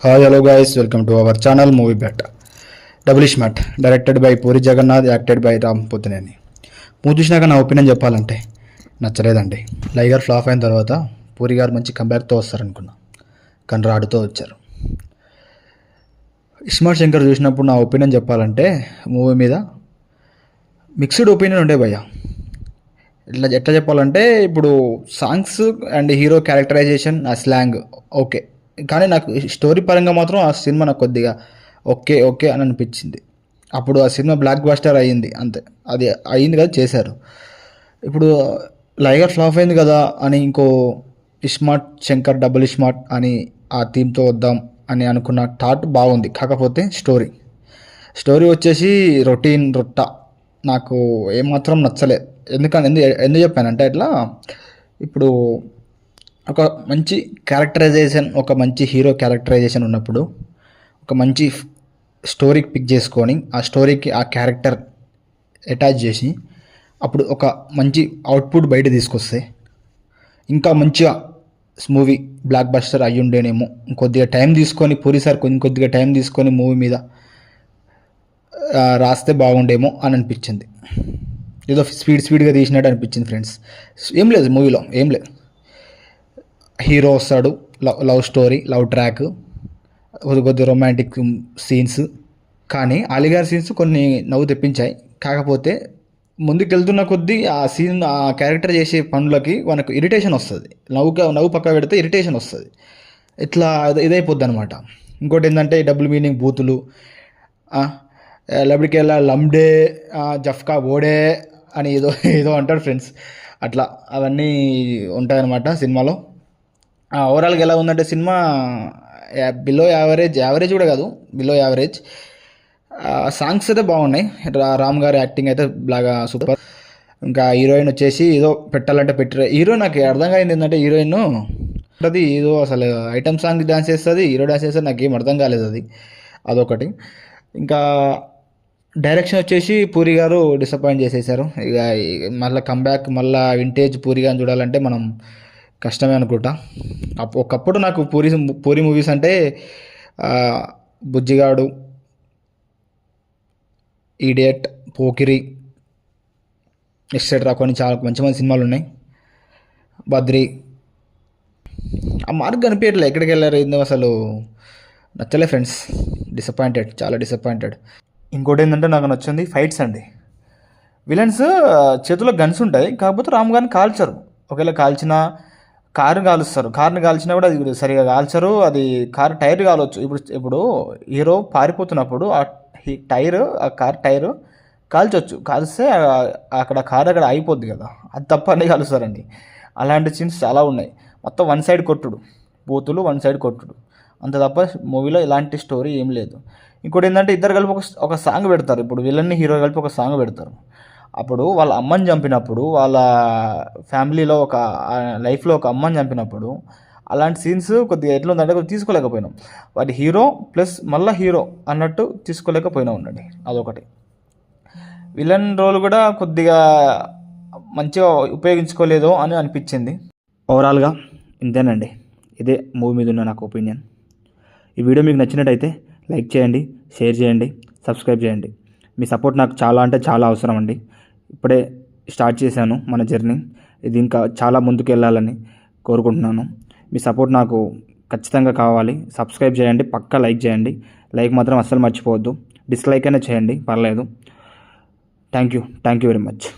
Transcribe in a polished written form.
Hi hello guys, welcome to our channel movie bat. Double Smart directed by Puri Jagannath, acted by Ram Pothineni. Movie చూసినాక నా opinion చెప్పాలంటే నచ్చలేదండి. లైగర్ flop అయిన తర్వాత పూరి గారు మంచి కంబ్యాక్తో వస్తారనుకున్నా, కానీ రాడుతో వచ్చారు. ఇస్మార్ట్ శంకర్ చూసినప్పుడు నా ఒపీనియన్ చెప్పాలంటే మూవీ మీద మిక్స్డ్ ఒపీనియన్ ఉండే భయ్య. ఎట్లా చెప్పాలంటే ఇప్పుడు సాంగ్స్ అండ్ హీరో క్యారెక్టరైజేషన్, ఆ స్లాంగ్ ఓకే, కానీ నాకు స్టోరీ పరంగా మాత్రం ఆ సినిమా నాకు కొద్దిగా ఓకే ఓకే అని అనిపించింది. అప్పుడు ఆ సినిమా బ్లాక్ బస్టర్ అయ్యింది, అంతే. అది అయ్యింది కదా, చేశారు. ఇప్పుడు లైగర్ ఫ్లాప్ అయింది కదా అని ఇంకో ఇస్మార్ట్ శంకర్ డబుల్ స్మార్ట్ అని ఆ థీమ్తో వద్దాం అని అనుకున్న థాట్ బాగుంది. కాకపోతే స్టోరీ వచ్చేసి రొట్ట నాకు ఏమాత్రం నచ్చలేదు. ఎందుకు చెప్పానంటే ఇట్లా, ఇప్పుడు ఒక మంచి క్యారెక్టరైజేషన్, ఒక మంచి హీరో క్యారెక్టరైజేషన్ ఉన్నప్పుడు ఒక మంచి స్టోరీకి పిక్ చేసుకొని ఆ స్టోరీకి ఆ క్యారెక్టర్ అటాచ్ చేసి అప్పుడు ఒక మంచి అవుట్పుట్ బయట తీసుకొస్తే ఇంకా మంచిగా మూవీ బ్లాక్ బస్టర్ అయ్యి ఉండేనేమో. కొద్దిగా టైం తీసుకొని పూరి సార్ కొద్దిగా టైం తీసుకొని మూవీ మీద రాస్తే బాగుండేమో అని అనిపించింది. ఏదో స్పీడ్గా తీసినట్టు అనిపించింది ఫ్రెండ్స్. ఏం లేదు మూవీలో, ఏం లేదు. హీరో వస్తాడు, లవ్ స్టోరీ, లవ్ ట్రాక్, కొద్ది రొమాంటిక్ సీన్స్, కానీ అలీగారి సీన్స్ కొన్ని నవ్వు తెప్పించాయి. కాకపోతే ముందుకెళ్తున్న కొద్దీ ఆ సీన్, ఆ క్యారెక్టర్ చేసే పనులకి మనకు ఇరిటేషన్ వస్తుంది. నవ్వు పక్క పెడితే ఇరిటేషన్ వస్తుంది. ఇట్లా ఇదైపోద్ది అనమాట. ఇంకోటి ఏంటంటే డబుల్ మీనింగ్ బూతులు, లబ్డికెళ్ళ లమ్డే, జఫ్కా ఓడే అని ఏదో అంటాడు ఫ్రెండ్స్. అట్లా అవన్నీ ఉంటాయన్నమాట సినిమాలో. ఓవరాల్గా ఎలా ఉందంటే సినిమా బిలో యావరేజ్ కూడా కాదు, బిలో యావరేజ్. సాంగ్స్ అయితే బాగున్నాయి. రామ్ గారి యాక్టింగ్ అయితే బాగా సూపర్. ఇంకా హీరోయిన్ వచ్చేసి ఏదో పెట్టాలంటే పెట్టారు. హీరో నాకు అర్థం కాయింది ఏంటంటే, హీరోయిన్ అది ఏదో అసలు ఐటమ్ సాంగ్ డాన్స్ చేస్తుంది, హీరో డాన్స్ చేస్తుంది, నాకేం అర్థం కాలేదు అదొకటి. ఇంకా డైరెక్షన్ వచ్చేసి పూరి గారు డిసప్పాయింట్ చేసేసారు. ఇక మళ్ళీ కంబ్యాక్, మళ్ళీ వింటేజ్ పూరి గారిని చూడాలంటే మనం కష్టమే అనుకుంటా. ఒకప్పుడు నాకు పూరి మూవీస్ అంటే బుజ్జిగాడు, ఈడియట్, పోకిరి ఎక్సెట్రా కొన్ని చాలా మంచి సినిమాలు ఉన్నాయి. బద్రి, ఆ మార్క్ కనిపించట్లే, ఎక్కడికి వెళ్ళారు ఏందో అసలు నచ్చలే ఫ్రెండ్స్. చాలా డిసప్పాయింటెడ్. ఇంకోటి ఏంటంటే నాకు నచ్చింది ఫైట్స్ అండి. విలన్స్ చేతిలో గన్స్ ఉంటాయి, కాకపోతే రామ్ గారిని కాల్చరు. ఒకవేళ కాల్చినా కార్ని కాల్చినా కూడా అది సరిగా కాల్చరు. అది కారు టైర్ కాలవచ్చు. ఇప్పుడు హీరో పారిపోతున్నప్పుడు ఆ కార్ టైరు కాల్చొచ్చు. కాల్స్తే అక్కడ కారు అక్కడ అయిపోద్ది కదా, అది తప్ప అన్నీ కాలుస్తారండి. అలాంటి సీన్స్ చాలా ఉన్నాయి. మొత్తం వన్ సైడ్ కొట్టుడు, బూతులు, వన్ సైడ్ కొట్టుడు, అంత తప్ప మూవీలో ఇలాంటి స్టోరీ ఏం లేదు. ఇంకోటి ఏంటంటే ఇద్దరు కలిపి ఒక సాంగ్ పెడతారు. ఇప్పుడు విలన్ని హీరో కలిపి ఒక సాంగ్ పెడతారు. అప్పుడు వాళ్ళ అమ్మని చంపినప్పుడు, వాళ్ళ ఫ్యామిలీలో ఒక లైఫ్లో ఒక అమ్మని చంపినప్పుడు అలాంటి సీన్స్ కొద్దిగా ఎట్లా ఉందంటే కొద్దిగా తీసుకోలేకపోయినాం. వాటి హీరో ప్లస్ మళ్ళీ హీరో అన్నట్టు తీసుకోలేకపోయినా ఉండండి. అదొకటి. విలన్ రోల్ కూడా కొద్దిగా మంచిగా ఉపయోగించుకోలేదో అని అనిపించింది. ఓవరాల్గా ఇంతేనండి. ఇదే మూవీ మీద ఉన్న నాకు ఒపీనియన్. ఈ వీడియో మీకు నచ్చినట్టయితే లైక్ చేయండి, షేర్ చేయండి, సబ్స్క్రైబ్ చేయండి. మీ సపోర్ట్ నాకు చాలా అంటే చాలా అవసరం అండి. ఇప్పుడే స్టార్ట్ చేశాను మన జర్నీ. ఇది ఇంకా చాలా ముందుకు వెళ్ళాలని కోరుకుంటున్నాను. మీ సపోర్ట్ నాకు ఖచ్చితంగా కావాలి. సబ్స్క్రైబ్ చేయండి, పక్కా లైక్ చేయండి. లైక్ మాత్రం అస్సలు మర్చిపోవద్దు. డిస్లైక్ అయినా చేయండి, పర్లేదు. Thank you very much.